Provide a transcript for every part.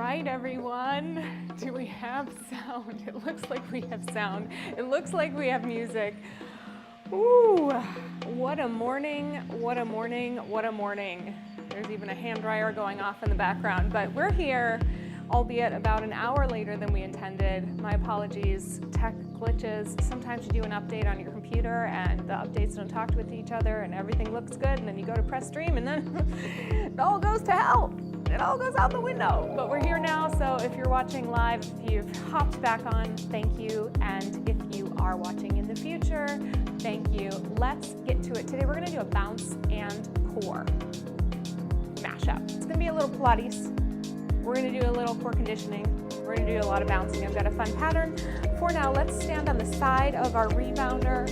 right, everyone. Do we have sound? It looks like we have sound. It looks like we have music. Ooh, what a morning, what a morning, what a morning. There's even a hand dryer going off in the background, but we're here, albeit about an hour later than we intended. My apologies, tech glitches. Sometimes you do an update on your computer and the updates don't talk with each other and everything looks good, and then you go to press stream and then it all goes to hell. It all goes out the window. But we're here now, so if you're watching live, if you've hopped back on, thank you. And if you are watching in the future, thank you. Let's get to it. Today we're gonna do a bounce and core mashup. It's gonna be a little Pilates. We're gonna do a little core conditioning. We're gonna do a lot of bouncing. I've got a fun pattern. For now, let's stand on the side of our rebounder,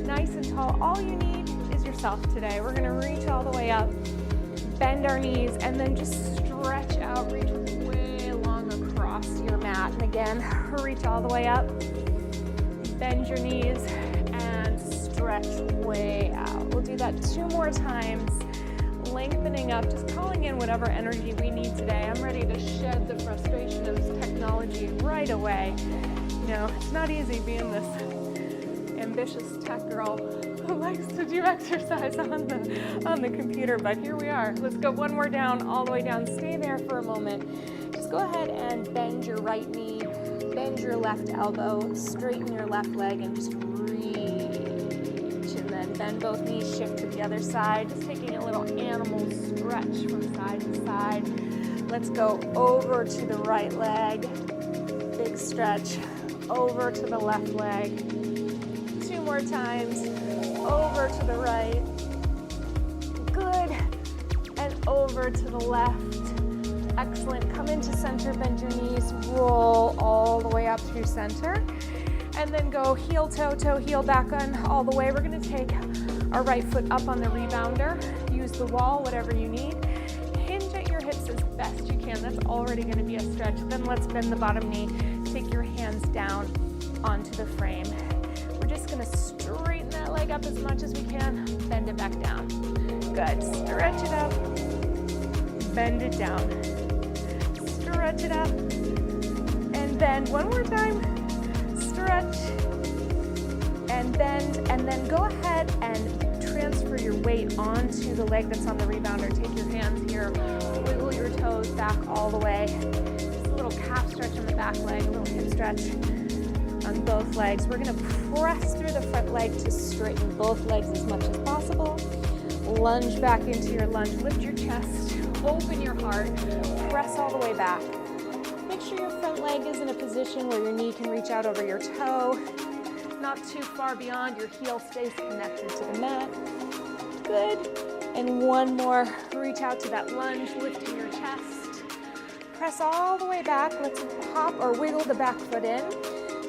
nice and tall. All you need is yourself today. We're gonna reach all the way up, bend our knees, and then just stretch out, reach way long across your mat. And again, reach all the way up, bend your knees, and stretch way out. We'll do that 2 more times, lengthening up, just calling in whatever energy we need today. I'm ready to shed the frustration of technology right away. You know, it's not easy being this ambitious tech girl who likes to do exercise on the computer, but here we are. Let's go one more down, all the way down. Stay there for a moment. Just go ahead and bend your right knee, bend your left elbow, straighten your left leg, and just reach. And then bend both knees, shift to the other side. Just taking a little animal stretch from side to side. Let's go over to the right leg. Big stretch. Over to the left leg. 2 more times. Over to the right. Good. And over to the left. Excellent. Come into center, bend your knees, roll all the way up through center. And then go heel, toe, toe, heel back on all the way. We're gonna take our right foot up on the rebounder. Use the wall, whatever you need. Hinge at your hips as best you can. That's already gonna be a stretch. Then let's bend the bottom knee. Take your hands down onto the frame. We're just gonna straighten that leg up as much as we can. Bend it back down. Good. Stretch it up. Bend it down. Stretch it up. And bend one more time. Stretch and bend, and then go ahead and transfer your weight onto the leg that's on the rebounder. Take your hands here, wiggle your toes back all the way. Just a little calf stretch on the back leg, a little hip stretch on both legs. We're gonna press through the front leg to straighten both legs as much as possible. Lunge back into your lunge, lift your chest, open your heart, press all the way back. Make sure your front leg is in a position where your knee can reach out over your toe, not too far beyond. Your heel stays connected to the mat. Good. And one more. Reach out to that lunge, lifting your chest. Press all the way back. Let's hop or wiggle the back foot in.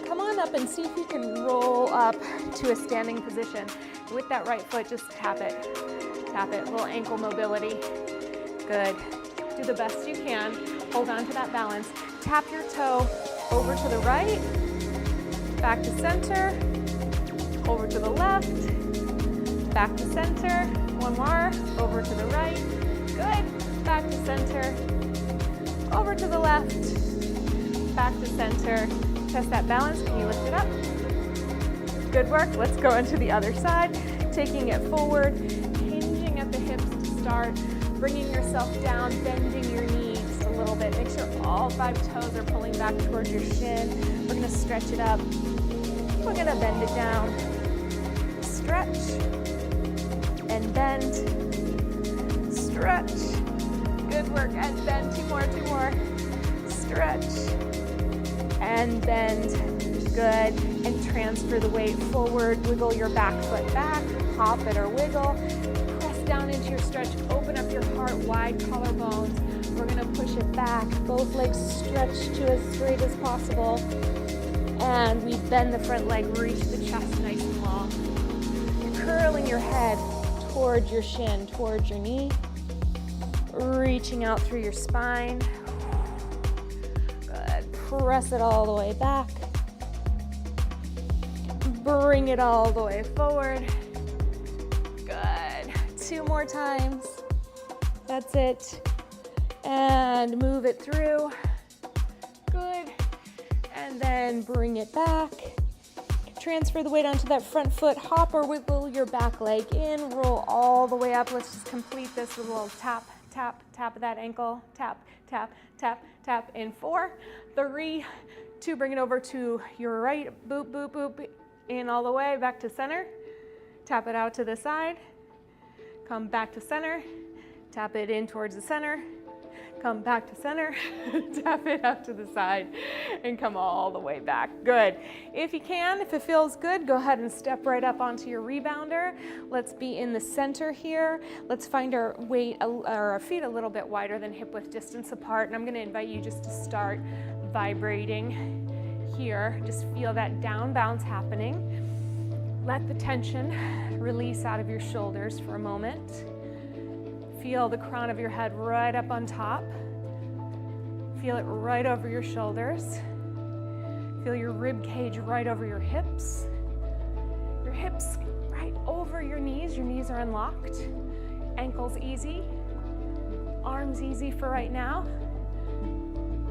Come on up and see if you can roll up to a standing position. With that right foot, just tap it. Tap it. A little ankle mobility. Good. Do the best you can. Hold on to that balance. Tap your toe over to the right, back to center, over to the left, back to center. One more, over to the right. Good. Back to center, over to the left, back to center. Test that balance. Can you lift it up? Good work. Let's go into the other side. Taking it forward, hinging at the hips to start, bringing yourself down, bending your knee just a little bit. Make sure all 5 toes are pulling back towards your shin. We're gonna stretch it up. We're gonna bend it down. Stretch and bend. Stretch. Good work. And bend. 2 more, 2 more. Stretch and bend. Good. And transfer the weight forward. Wiggle your back foot back. Hop it or wiggle. Press down into your stretch. Open up your heart, wide collarbones. We're gonna push it back. Both legs stretch to as straight as possible. And we bend the front leg, reach the chest nice and long. Curling your head towards your shin, towards your knee. Reaching out through your spine. Good. Press it all the way back. Bring it all the way forward. Good. 2 more times. That's it. And move it through. And then bring it back. Transfer the weight onto that front foot, hop or wiggle your back leg in, roll all the way up. Let's just complete this with a little tap, tap, tap of that ankle, tap, tap, tap, tap in 4, 3, 2, bring it over to your right, boop, boop, boop, in all the way, back to center, tap it out to the side, come back to center, tap it in towards the center, come back to center, tap it out to the side, and come all the way back. Good. If you can, if it feels good, go ahead and step right up onto your rebounder. Let's be in the center here. Let's find our weight or our feet a little bit wider than hip width distance apart. And I'm going to invite you just to start vibrating here. Just feel that down bounce happening. Let the tension release out of your shoulders for a moment. Feel the crown of your head right up on top. Feel it right over your shoulders. Feel your rib cage right over your hips. Your hips right over your knees. Your knees are unlocked. Ankles easy. Arms easy for right now.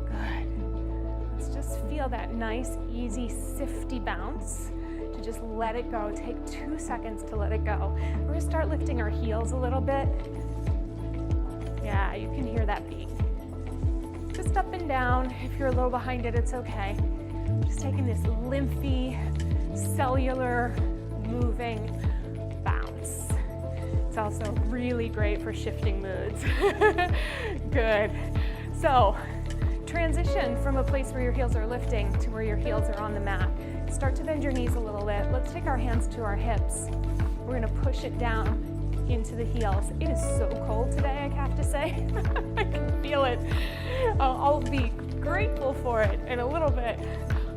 Good. Let's just feel that nice, easy, sifty bounce. To just let it go. Take 2 seconds to let it go. We're gonna start lifting our heels a little bit. Yeah, you can hear that beat. Just up and down. If you're a little behind it, it's okay. Just taking this lymphy, cellular, moving bounce. It's also really great for shifting moods. Good. So, transition from a place where your heels are lifting to where your heels are on the mat. Start to bend your knees a little bit. Let's take our hands to our hips. We're gonna push it down into the heels. It is so cold today, I have to say. I can feel it. I'll be grateful for it in a little bit.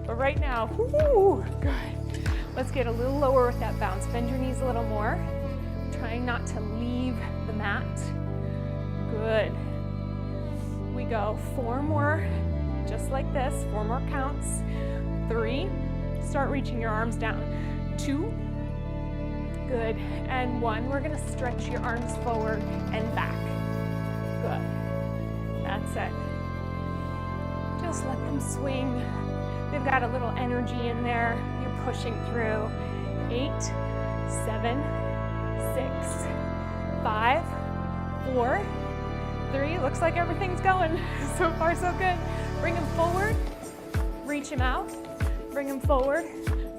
But right now, whoo, good. Let's get a little lower with that bounce. Bend your knees a little more. Trying not to leave the mat. Good. We go 4 more, just like this. 4 more counts. 3. Start reaching your arms down. 2. Good. And 1. We're going to stretch your arms forward and back. Good. That's it. Just let them swing. They've got a little energy in there. You're pushing through. 8, 7, 6, 5, 4, 3. Looks like everything's going. So far, so good. Bring them forward. Reach them out. Bring them forward.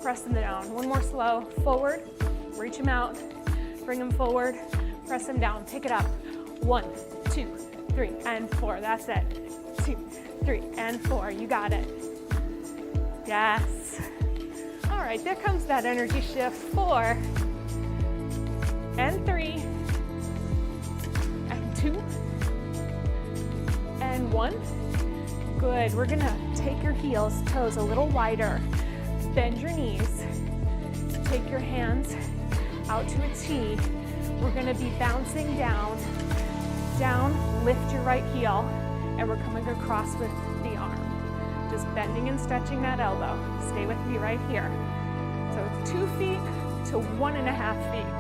Press them down. 1 more slow. Forward. Reach them out, bring them forward, press them down, pick it up. 1, 2, 3, and 4. That's it. 2, 3, and 4. You got it. Yes. All right, there comes that energy shift. 4, and 3, and 2, and 1. Good. We're gonna take your heels, toes a little wider. Bend your knees. Take your hands out to a T. We're gonna be bouncing down, lift your right heel, and we're coming across with the arm. Just bending and stretching that elbow. Stay with me right here. So 2 feet to 1.5 feet.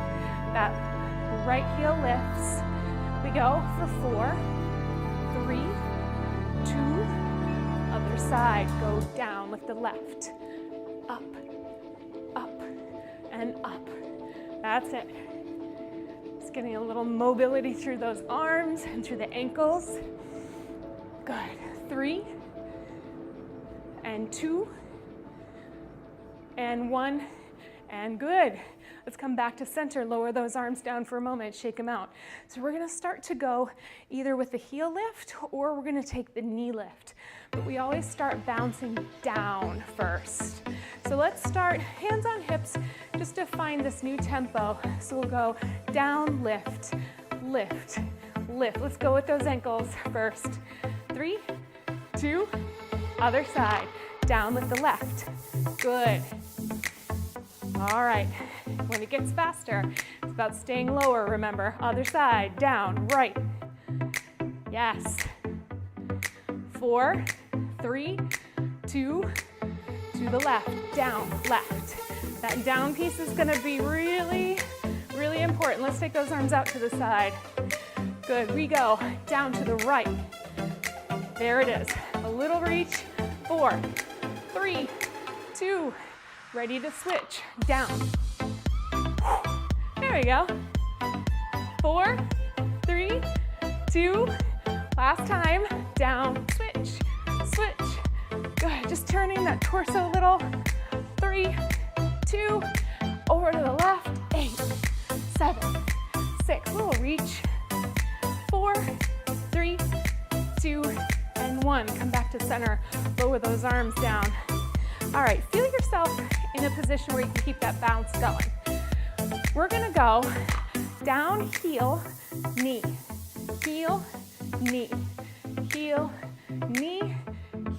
That right heel lifts. We go for 4, 3, 2, other side. Go down with the left. Up, up, and up. That's it. Just getting a little mobility through those arms and through the ankles. Good. 3, and 2, and 1, and good. Let's come back to center. Lower those arms down for a moment. Shake them out. So we're going to start to go either with the heel lift or we're going to take the knee lift. But we always start bouncing down first. So let's start hands on hips just to find this new tempo. So we'll go down, lift, lift, lift. Let's go with those ankles first. 3, 2, other side. Down with the left. Good. All right. When it gets faster, it's about staying lower, remember. Other side, down, right. Yes. 4, 3, 2, to the left, down, left. That down piece is gonna be really, really important. Let's take those arms out to the side. Good, we go down to the right. There it is, a little reach. 4, 3, 2, ready to switch, down. There we go. 4, 3, 2, last time, down, switch, switch. Good, just turning that torso a little. 3, 2, over to the left, 8, 7, 6, little reach. 4, 3, 2, and 1. Come back to center, lower those arms down. All right, feel yourself in a position where you can keep that bounce going. We're gonna go down, heel, knee, heel, knee, heel, knee,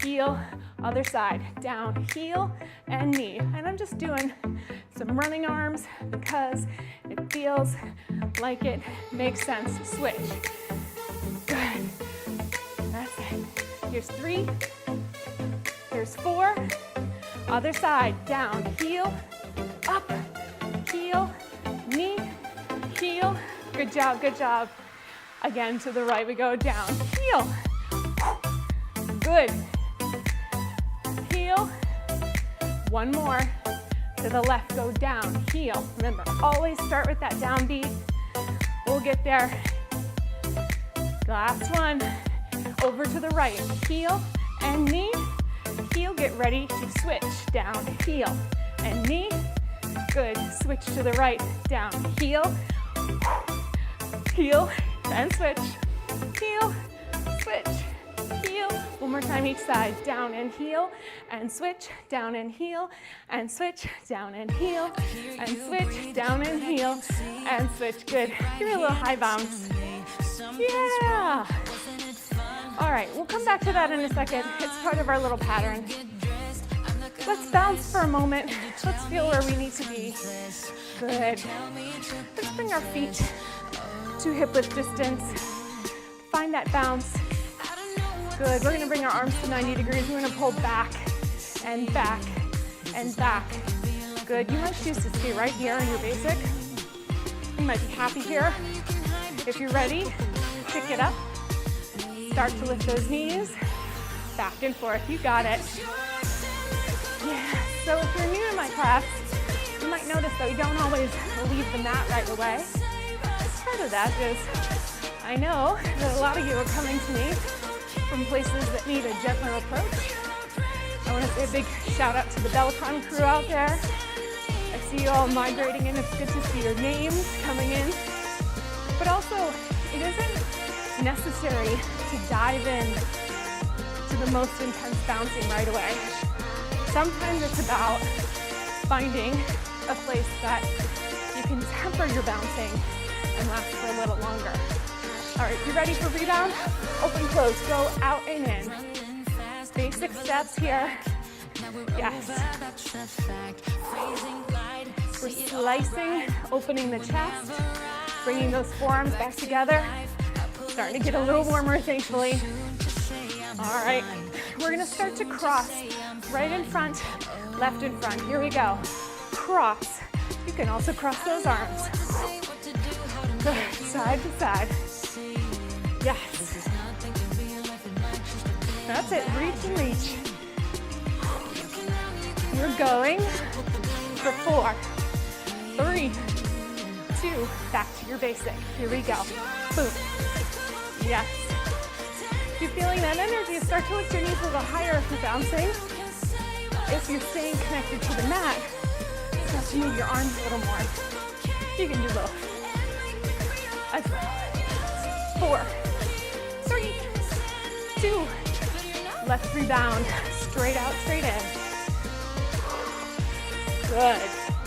heel, other side, down, heel, and knee. And I'm just doing some running arms because it feels like it makes sense to switch. Good, that's it. Here's 3, here's 4, other side, down, heel, up, heel, knee, heel. Good job, good job. Again, to the right we go, down, heel. Good. Heel. One more. To the left, go down, heel. Remember, always start with that down beat. We'll get there. Last one. Over to the right, heel and knee. Heel, get ready to switch. Down, heel and knee. Good, switch to the right, down, heel, heel, and switch, heel, switch, heel. One more time each side, down and heel, and switch, down and heel, and switch, down and heel, and switch, down and heel, and switch. Good, give me a little high bounce. Yeah. All right, we'll come back to that in a second. It's part of our little pattern. Let's bounce for a moment. Let's feel where we need to be. Good. Let's bring our feet to hip width distance. Find that bounce. Good. We're gonna bring our arms to 90 degrees. We're gonna pull back and back and back. Good. You might choose to stay right here in your basic. You might be happy here. If you're ready, pick it up. Start to lift those knees. Back and forth. You got it. Yeah, so if you're new to my class, you might notice that we don't always leave the mat right away. Part of that is, I know that a lot of you are coming to me from places that need a gentler approach. I want to say a big shout out to the Bellicon crew out there. I see you all migrating in. It's good to see your names coming in. But also, it isn't necessary to dive in to the most intense bouncing right away. Sometimes it's about finding a place that you can temper your bouncing and last for a little longer. All right, you ready for rebound? Open, close, go out and in. Basic steps here. Yes. We're slicing, opening the chest, bringing those forearms back together. Starting to get a little warmer, thankfully. All right, we're gonna start to cross. Right in front, left in front. Here we go. Cross. You can also cross those arms. Good. Side to side. Yes. That's it. Reach and reach. You're going for 4, 3, 2. Back to your basic. Here we go. Boom. Yes. If you're feeling that energy, start to lift your knees a little higher if you're bouncing. If you're staying connected to the mat, start to move your arms a little more. You can do both. As well. 4, 3, 2. Let's rebound. Straight out, straight in. Good.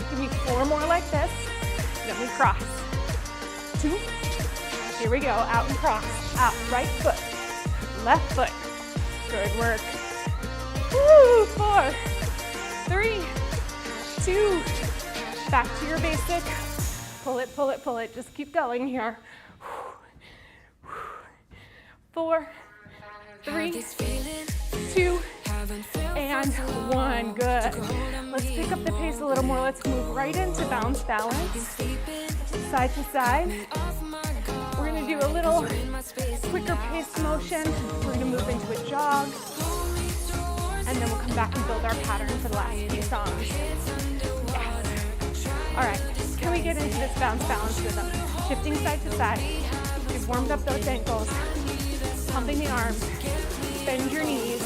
Give me 4 more like this. Then we cross. 2. Here we go. Out and cross. Out. Right foot. Left foot. Good work. Woo! 4, 3, 2. Back to your basic. Pull it, pull it, pull it. Just keep going here. 4, 3, 2, and 1. Good. Let's pick up the pace a little more. Let's move right into bounce balance. Side to side. We're going to do a little quicker paced motion. We're going to move into a jog. and then we'll come back and build our pattern for the last few songs. Yes. All right, can we get into this bounce balance rhythm? Shifting side to side. We've warmed up those ankles, pumping the arms, bend your knees.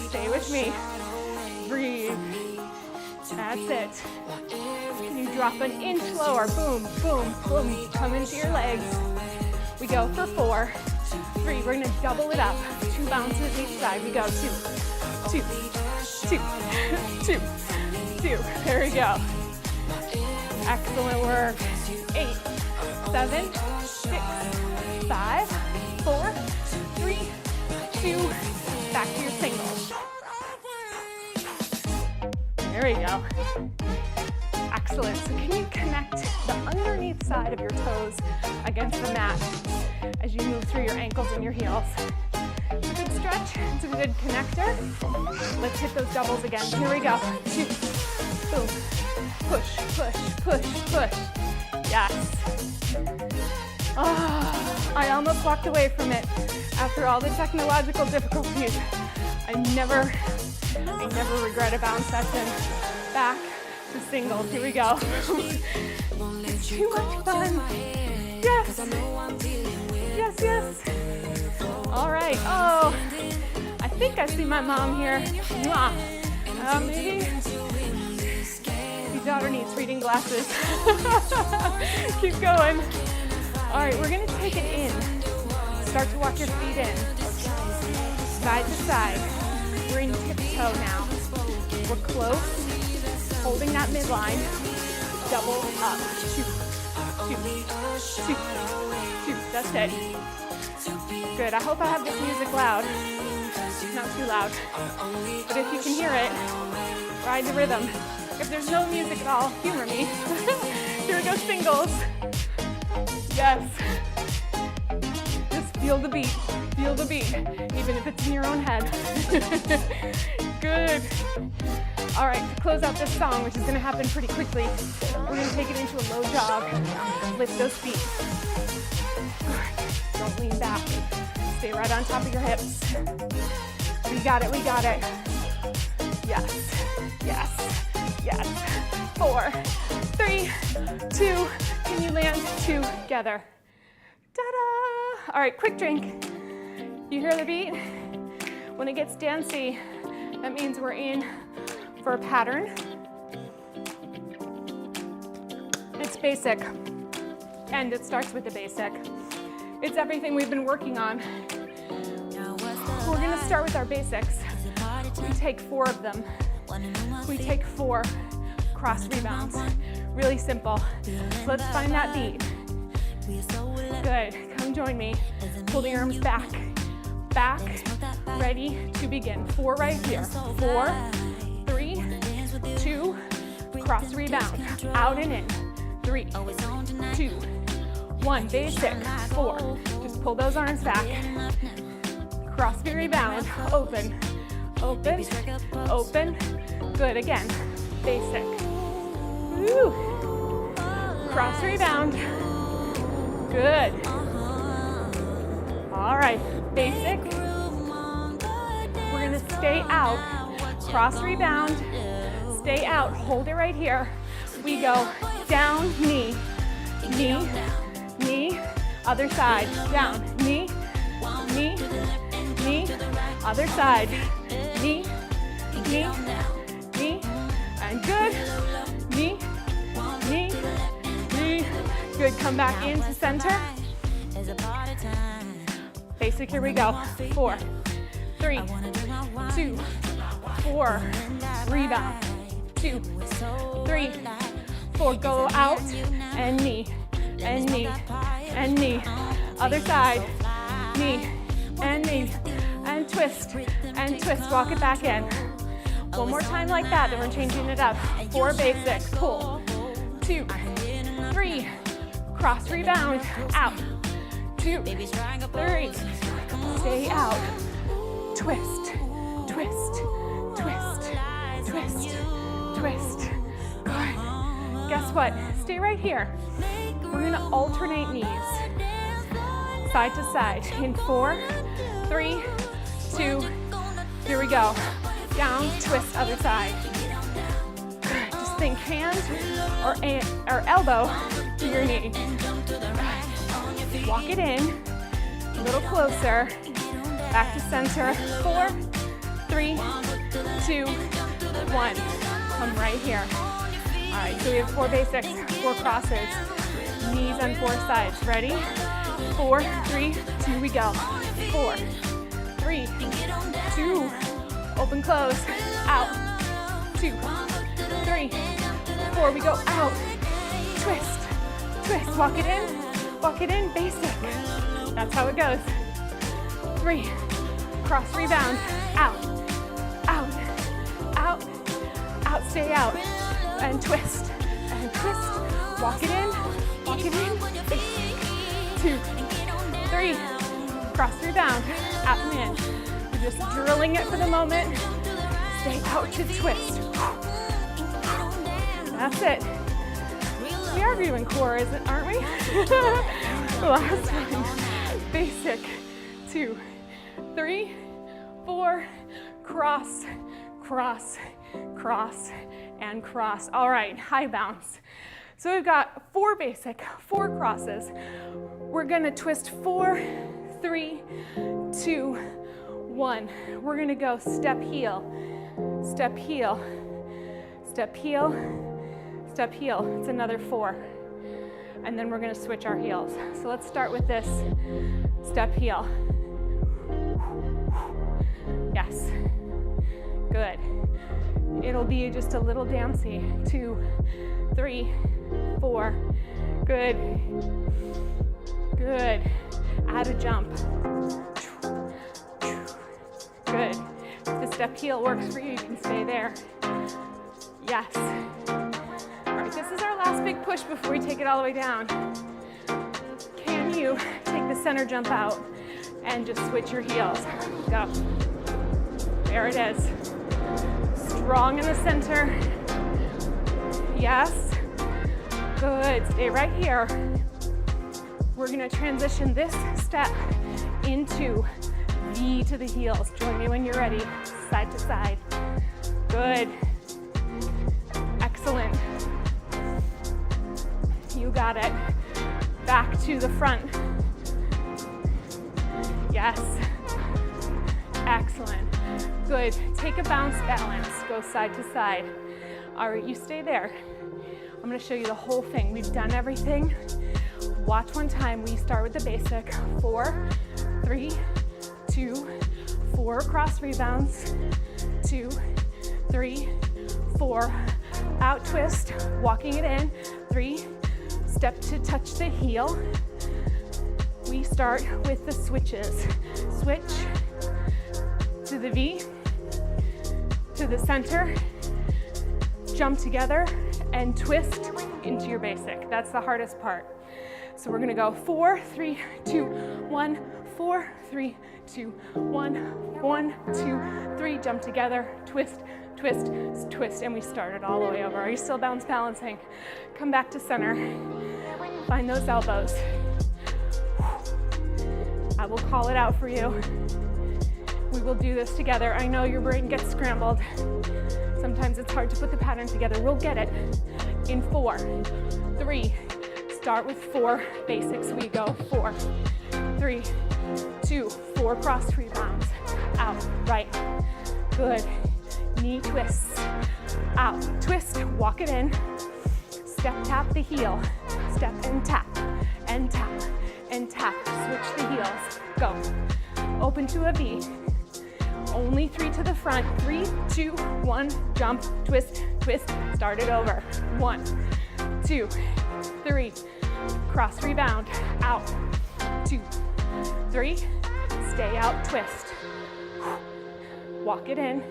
Stay with me. Breathe. That's it. Can you drop an inch lower? Boom, boom, boom. Come into your legs. We go for 4, 3. We're gonna double it up. 2 bounces each side. We go 2, 2, 2, 2, 2. There we go. Excellent work. 8, 7, 6, 5, 4, 3, 2. Back to your singles. There we go. Excellent. So can you connect the underneath side of your toes against the mat as you move through your ankles and your heels? It's a good stretch. It's a good connector. Let's hit those doubles again. Here we go. 2. Boom. Push, push, push, push. Yes. Oh, I almost walked away from it after all the technological difficulties. I never regret a bounce session. Back to singles. Here we go. It's too much fun. Yes. Yes, yes. All right. Oh, I think I see my mom here. Maybe. Your daughter needs reading glasses. Keep going. All right, we're gonna take it in. Start to walk your feet in. Side to side. We're in tiptoe now. We're close, holding that midline. Double up. 2, 2, 2, 2. That's it. Good. I hope I have this music loud. Not too loud. But if you can hear it, ride the rhythm. If there's no music at all, humor me. Here we go, singles. Yes. Just feel the beat. Feel the beat, even if it's in your own head. Good. All right, to close out this song, which is gonna happen pretty quickly, we're gonna take it into a low jog. Lift those feet. Good. Don't lean back. Stay right on top of your hips. We got it, we got it. Yes, yes, yes. 4, 3, 2. Can you land together? Ta-da! All right, quick drink. You hear the beat? When it gets dancey, that means we're in for a pattern. It's basic, and it starts with the basic. It's everything we've been working on. We're gonna start with our basics. We take 4 of them. We take 4 cross rebounds. Really simple. Let's find that beat. Good, come join me. Pull the arms back. Back, ready to begin. 4 right here. 4, 3, 2, cross rebound. Out and in. 3, 2, 1. Basic. 4. Just pull those arms back. Cross the rebound. Open, open, open. Good, again. Basic. Woo. Cross rebound. Good. All right, basic. We're gonna stay out. Cross rebound. Stay out. Hold it right here. We go down, knee, knee, knee. Other side. Down, knee, knee, knee. Other side. Knee, knee, knee. And good. Knee, knee, knee. Good. Come back into center. Basic, here we go. 4, 3, 2, 4. Rebound. 2, 3, 4. Go out and knee, and knee, and knee. Other side. Knee, and knee, and twist, and twist. Walk it back in. One more time like that, then we're changing it up. 4 basics. Pull. 2, 3. Cross rebound. Out. 2, 3. Stay out. Twist, twist, twist, twist, twist. Good. Guess what? Stay right here. We're gonna alternate knees. Side to side in 4, 3, 2, Here we go. Down, twist, other side. Good. Just think hand or elbow to your knee. Walk it in, a little closer. Back to center. 4, 3, 2, 1. Come right here. All right, so we have 4 basics, 4 crosses. Knees on 4 sides. Ready? 4, 3, 2, we go. 4, 3, 2, open, close, out, 2, 3, 4, we go out, twist, twist, walk it in, basic. That's how it goes. 3, cross, rebound, out, out, out, out, stay out, and twist, walk it in, basic. 2, 3, cross, rebound, out and in. We're just drilling it for the moment. Stay out to twist. That's it. We are doing core, aren't we? Last one. Basic. 2, 3, 4, cross, cross, cross, and cross. All right, high bounce. So we've got 4 basic, 4 crosses. We're gonna twist 4, 3, 2, 1. We're gonna go step, heel, step, heel, step, heel, step, heel. It's another 4. And then we're gonna switch our heels. So let's start with this step, heel. Yes, good. It'll be just a little dancey. 2, 3, 4, good, good. Add a jump. Good. If the step heel works for you, you can stay there. Yes. All right, this is our last big push before we take it all the way down. Can you take the center jump out and just switch your heels? Go. There it is. Strong in the center. Yes. Good. Stay right here. We're gonna transition this step into V to the heels. Join me when you're ready. Side to side. Good. Excellent. You got it. Back to the front. Yes. Excellent. Good. Take a bounce balance. Go side to side. All right, you stay there. I'm gonna show you the whole thing. We've done everything. Watch one time. We start with the basic. 4, 3, 2, 4 cross rebounds. 2, 3, 4. Out twist. Walking it in. 3. Step to touch the heel. We start with the switches. Switch to the V, to the center, jump together, and twist into your basic. That's the hardest part. So we're gonna go 4, 3, 2, 1, 4, 3, 2, 1, 1, 2, 3, jump together, twist, twist, twist, and we start it all the way over. Are you still bounce balancing? Come back to center. Find those elbows. I will call it out for you. We will do this together. I know your brain gets scrambled. Sometimes it's hard to put the pattern together. We'll get it in 4, 3. Start with 4 basics. We go 4, 3, 2, 4 cross rebounds. Out, right, good. Knee twists, out, twist, walk it in. Step, tap the heel. Step and tap, and tap, and tap. Switch the heels, go. Open to a V. Only 3 to the front. 3, 2, 1, jump, twist, twist. Start it over. 1, 2, 3. Cross rebound. Out. 2, 3. Stay out, twist. Walk it in.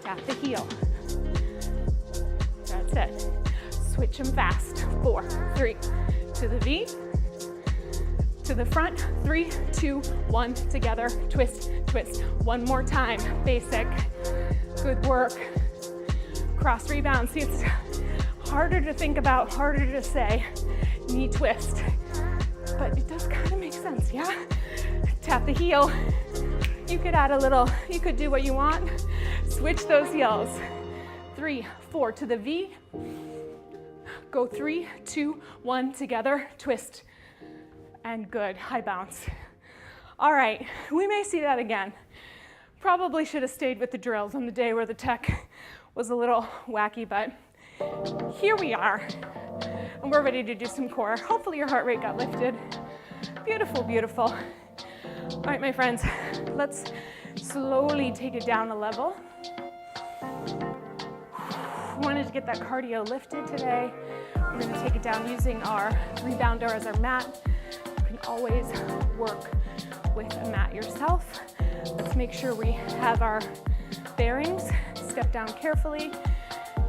Tap the heel. That's it. Switch them fast. 4, 3. To the V. To the front. 3, 2, 1. Together. Twist, twist. One more time. Basic. Good work. Cross rebound. See, it's harder to think about, harder to say. Knee twist. But it does kind of make sense, yeah? Tap the heel. You could add a little, you could do what you want. Switch those heels. 3, 4 to the V. Go 3, 2, 1 together, twist. And good, high bounce. All right, we may see that again. Probably should have stayed with the drills on the day where the tech was a little wacky, but here we are. And we're ready to do some core. Hopefully your heart rate got lifted. Beautiful, beautiful. All right, my friends, let's slowly take it down a level. Wanted to get that cardio lifted today. We're gonna take it down using our rebounder as our mat. You can always work with a mat yourself. Let's make sure we have our bearings. Step down carefully.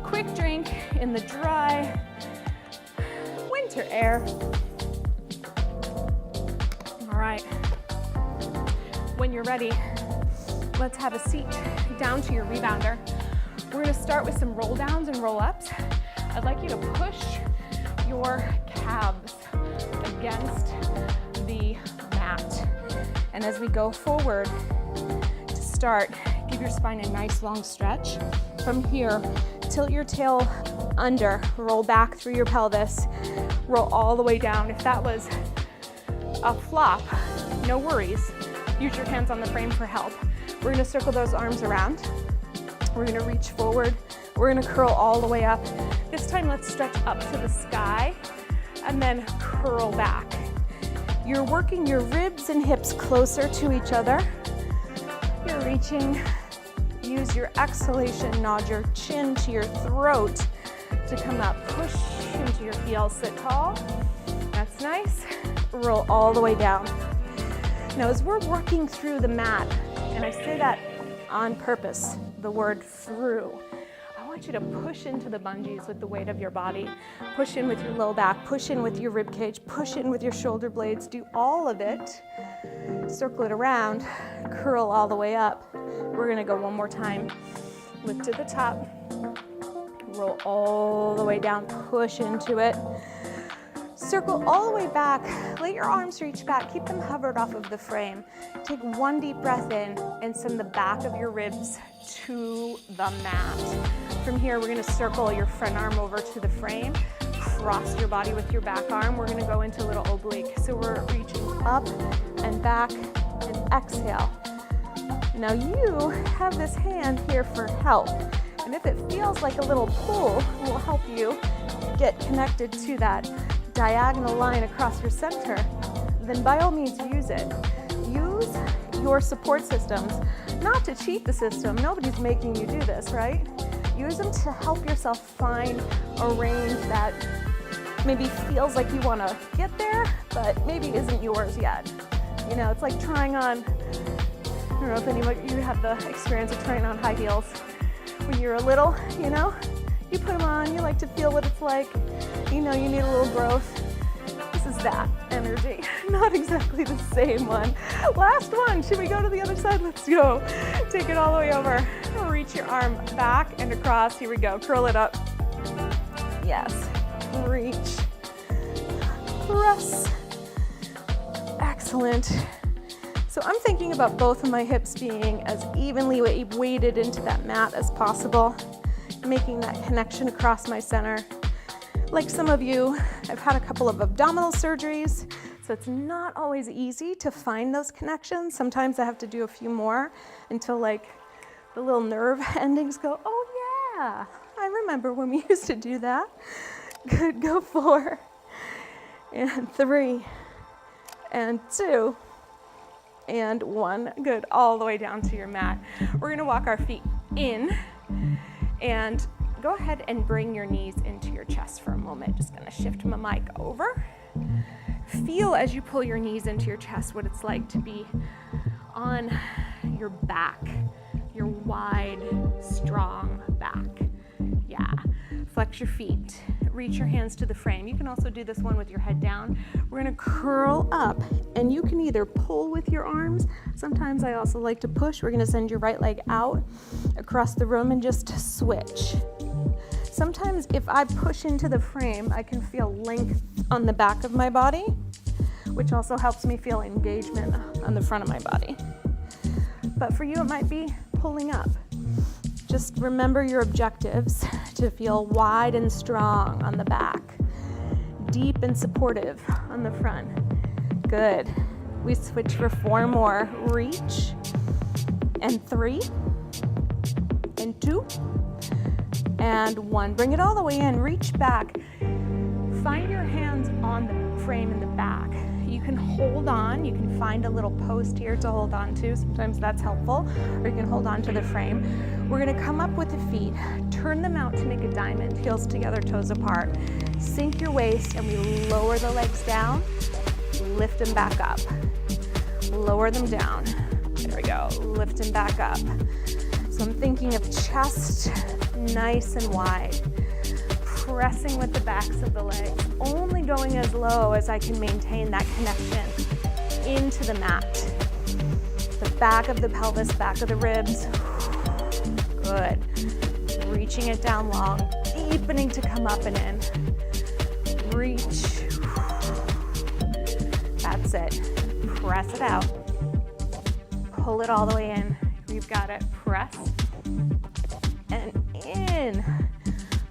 Quick drink in the dry winter air. All right. When you're ready, let's have a seat down to your rebounder. We're gonna start with some roll downs and roll ups. I'd like you to push your calves against the mat. And as we go forward, to start, give your spine a nice long stretch. From here, tilt your tail under, roll back through your pelvis, roll all the way down. If that was a flop, no worries. Use your hands on the frame for help. We're gonna circle those arms around. We're gonna reach forward. We're gonna curl all the way up. This time, let's stretch up to the sky and then curl back. You're working your ribs and hips closer to each other. You're reaching. Use your exhalation, nod your chin to your throat to come up. Push into your heels, sit tall. That's nice. Roll all the way down. Now, as we're working through the mat, and I say that on purpose, the word through, I want you to push into the bungees with the weight of your body. Push in with your low back, push in with your rib cage, push in with your shoulder blades. Do all of it. Circle it around, curl all the way up. We're gonna go one more time. Lift to the top, roll all the way down, push into it. Circle all the way back, let your arms reach back, keep them hovered off of the frame. Take one deep breath in and send the back of your ribs to the mat. From here, we're gonna circle your front arm over to the frame, cross your body with your back arm. We're gonna go into a little oblique. So we're reaching up and back and exhale. Now you have this hand here for help. And if it feels like a little pull, will help you get connected to that diagonal line across your center, then by all means use it. Use your support systems, not to cheat the system. Nobody's making you do this, right? Use them to help yourself find a range that maybe feels like you want to get there, but maybe isn't yours yet. You know, it's like trying on, I don't know if anybody, you have the experience of trying on high heels when you're little, you know? You put them on, you like to feel what it's like. You know, you need a little growth. This is that energy, not exactly the same one. Last one, should we go to the other side? Let's go. Take it all the way over. Reach your arm back and across. Here we go, curl it up. Yes, reach, press. Excellent. So I'm thinking about both of my hips being as evenly weighted into that mat as possible, making that connection across my center. Like some of you, I've had a couple of abdominal surgeries, so it's not always easy to find those connections. Sometimes I have to do a few more until like the little nerve endings go, oh yeah, I remember when we used to do that. Good, go 4, and 3, and 2, and 1. Good, all the way down to your mat. We're gonna walk our feet in, and go ahead and bring your knees into your chest for a moment. Just gonna shift my mic over. Feel as you pull your knees into your chest what it's like to be on your back, your wide, strong back. Yeah, flex your feet, reach your hands to the frame. You can also do this one with your head down. We're gonna curl up, and you can either pull with your arms. Sometimes I also like to push. We're gonna send your right leg out across the room and just switch. Sometimes if I push into the frame, I can feel length on the back of my body, which also helps me feel engagement on the front of my body. but for you it might be pulling up. Just remember your objectives: to feel wide and strong on the back, deep and supportive on the front. Good. We switch for 4 more. Reach, and 3, and 2, and 1. Bring it all the way in. Reach back. Find your hands on the frame in the back. You can hold on. You can find a little post here to hold on to. Sometimes that's helpful. Or you can hold on to the frame. We're going to come up with the feet. Turn them out to make a diamond. Heels together, toes apart. Sink your waist, and we lower the legs down. Lift them back up. Lower them down. There we go. Lift them back up. So I'm thinking of chest nice and wide. Pressing with the backs of the legs, only going as low as I can maintain that connection into the mat. The back of the pelvis, back of the ribs. Good. Reaching it down long, deepening to come up and in. Reach. That's it. Press it out. Pull it all the way in. You've got it. Press and in.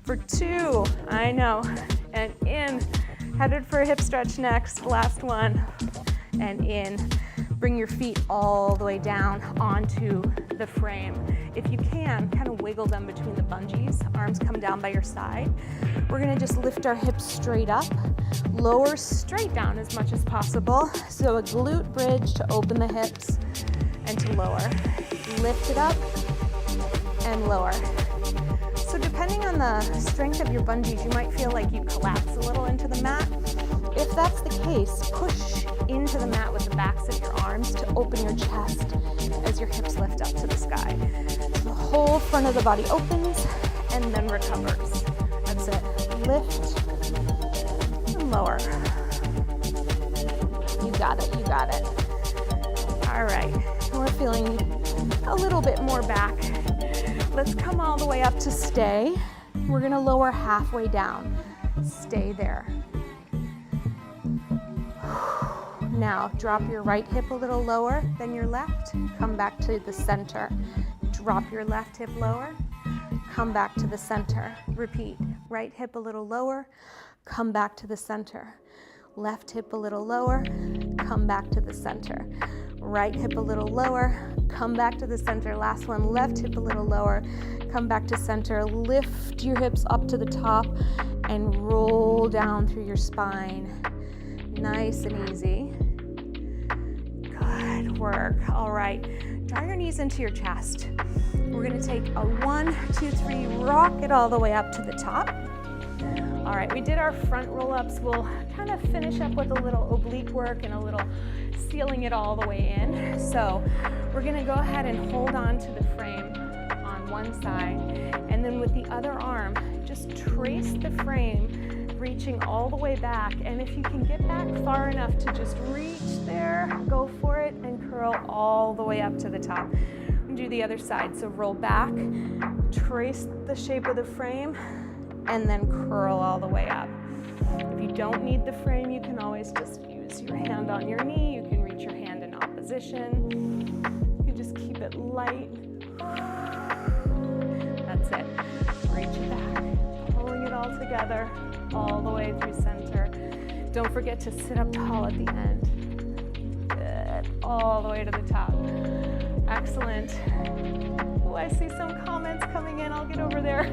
For 2, I know, and in. Headed for a hip stretch next, last one, and in. Bring your feet all the way down onto the frame. If you can, kind of wiggle them between the bungees. Arms come down by your side. We're gonna just lift our hips straight up, lower straight down as much as possible. So a glute bridge to open the hips and to lower. Lift it up and lower. So depending on the strength of your bungees, you might feel like you collapse a little into the mat. If that's the case, push into the mat with the backs of your arms to open your chest as your hips lift up to the sky. So the whole front of the body opens and then recovers. That's it. Lift and lower. You got it, you got it. All right, we're feeling a little bit more back. Let's come all the way up to stay. We're gonna lower halfway down. Stay there. Now, drop your right hip a little lower than your left. Come back to the center. Drop your left hip lower. Come back to the center. Repeat. Right hip a little lower. Come back to the center. Left hip a little lower. Come back to the center. Right hip a little lower, come back to the center. Last one, left hip a little lower, come back to center. Lift your hips up to the top and roll down through your spine. Nice and easy. Good work. All right, draw your knees into your chest. We're gonna take a 1, 2, 3, rock it all the way up to the top. All right, we did our front roll-ups. We'll kind of finish up with a little oblique work and a little sealing it all the way in. So we're gonna go ahead and hold on to the frame on one side, and then with the other arm, just trace the frame, reaching all the way back. And if you can get back far enough to just reach there, go for it and curl all the way up to the top. And do the other side. So roll back, trace the shape of the frame, and then curl all the way up. If you don't need the frame, you can always just use your hand on your knee. You can reach your hand in opposition. You can just keep it light. That's it. Reach it back, pulling it all together, all the way through center. Don't forget to sit up tall at the end. Good. All the way to the top. Excellent. Oh, I see some comments coming in. I'll get over there.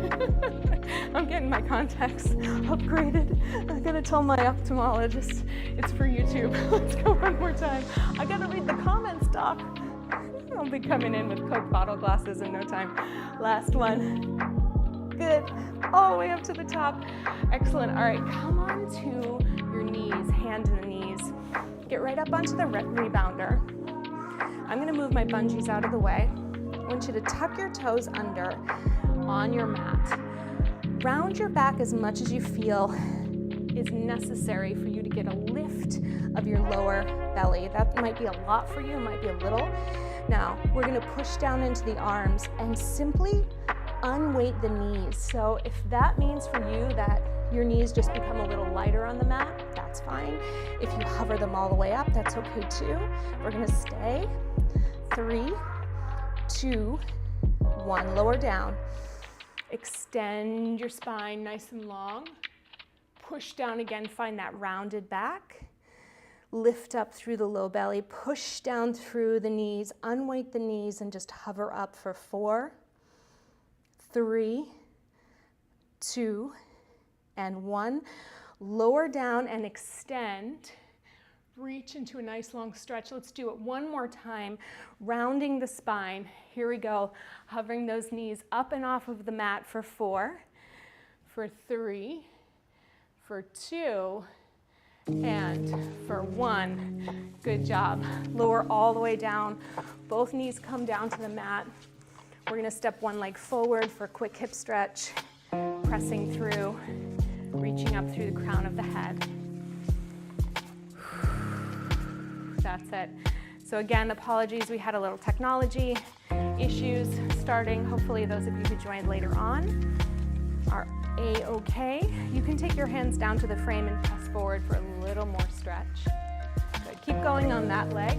I'm getting my contacts upgraded. I gotta tell my ophthalmologist it's for YouTube. Let's go one more time. I gotta read the comments, doc. I'll be coming in with Coke bottle glasses in no time. Last one. Good. All the way up to the top. Excellent. All right, come on to your knees, hand in the knees. Get right up onto the rebounder. I'm gonna move my bungees out of the way. I want you to tuck your toes under on your mat. Round your back as much as you feel is necessary for you to get a lift of your lower belly. That might be a lot for you, it might be a little. Now, we're gonna push down into the arms and simply unweight the knees. So if that means for you that your knees just become a little lighter on the mat, that's fine. If you hover them all the way up, that's okay too. We're gonna stay. 3, 2, 1. Lower down. Extend your spine nice and long. Push down again, find that rounded back. Lift up through the low belly, push down through the knees, unweight the knees and just hover up for 4, 3, 2, and 1. Lower down and extend. Reach into a nice long stretch. Let's do it one more time, rounding the spine. Here we go, hovering those knees up and off of the mat for 4, for 3, for 2, and for 1. Good job. Lower all the way down. Both knees come down to the mat. We're going to step one leg forward for a quick hip stretch, pressing through, reaching up through the crown of the head. That's it. So again, apologies, we had a little technology issues starting. Hopefully those of you who joined later on are A-okay. You can take your hands down to the frame and press forward for a little more stretch. Good. Keep going on that leg.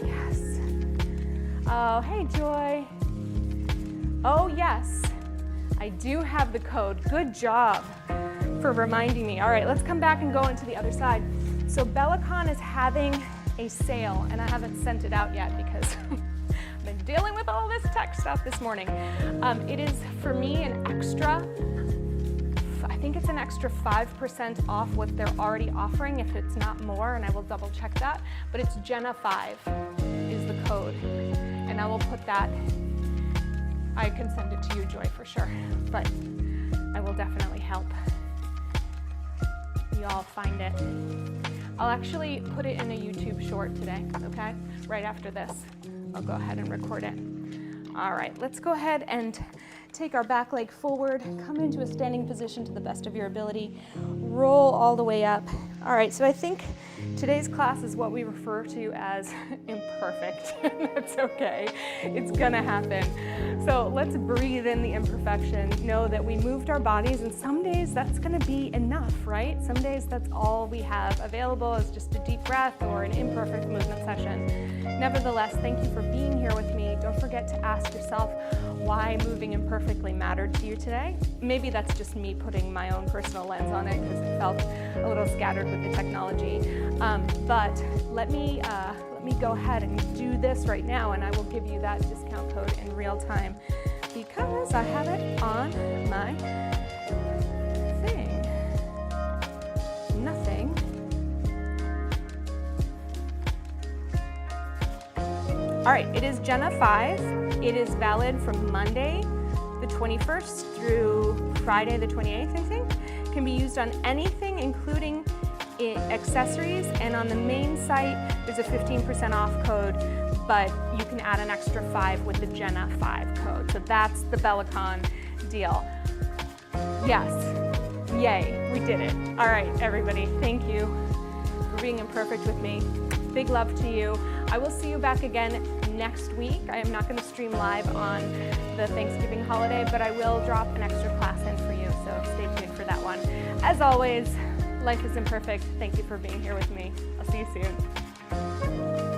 Yes. Oh, hey, Joy. Oh, yes. I do have the code. Good job for reminding me. All right, let's come back and go into the other side. So Bellicon is having a sale, and I haven't sent it out yet because I've been dealing with all this tech stuff this morning. It is, for me, an extra, I think it's an extra 5% off what they're already offering, if it's not more, and I will double check that. But it's Jenna 5 is the code, and I will put that, I can send it to you, Joy, for sure, but I will definitely help you all find it. I'll actually put it in a YouTube short today, okay? Right after this, I'll go ahead and record it. All right, let's go ahead and take our back leg forward, come into a standing position to the best of your ability, roll all the way up. All right, so I think today's class is what we refer to as imperfect. That's okay, it's gonna happen. So let's breathe in the imperfection, know that we moved our bodies, and some days that's gonna be enough, right? Some days that's all we have available is just a deep breath or an imperfect movement session. Nevertheless, thank you for being here with me. Don't forget to ask yourself why moving imperfectly mattered to you today. Maybe that's just me putting my own personal lens on it because it felt a little scattered with the technology. But let me go ahead and do this right now, and I will give you that discount code in real time because I have it on my thing. Nothing. All right, it is Jenna 5. It is valid from Monday the 21st through Friday the 28th, I think. It can be used on anything, including accessories, and on the main site, there's a 15% off code, but you can add an extra 5 with the Jenna 5 code. So that's the Bellicon deal. Yes, yay, we did it. All right, everybody, thank you for being imperfect with me. Big love to you. I will see you back again next week. I am not going to stream live on the Thanksgiving holiday, but I will drop an extra class in for you, so stay tuned for that one. As always, life is imperfect. Thank you for being here with me. I'll see you soon.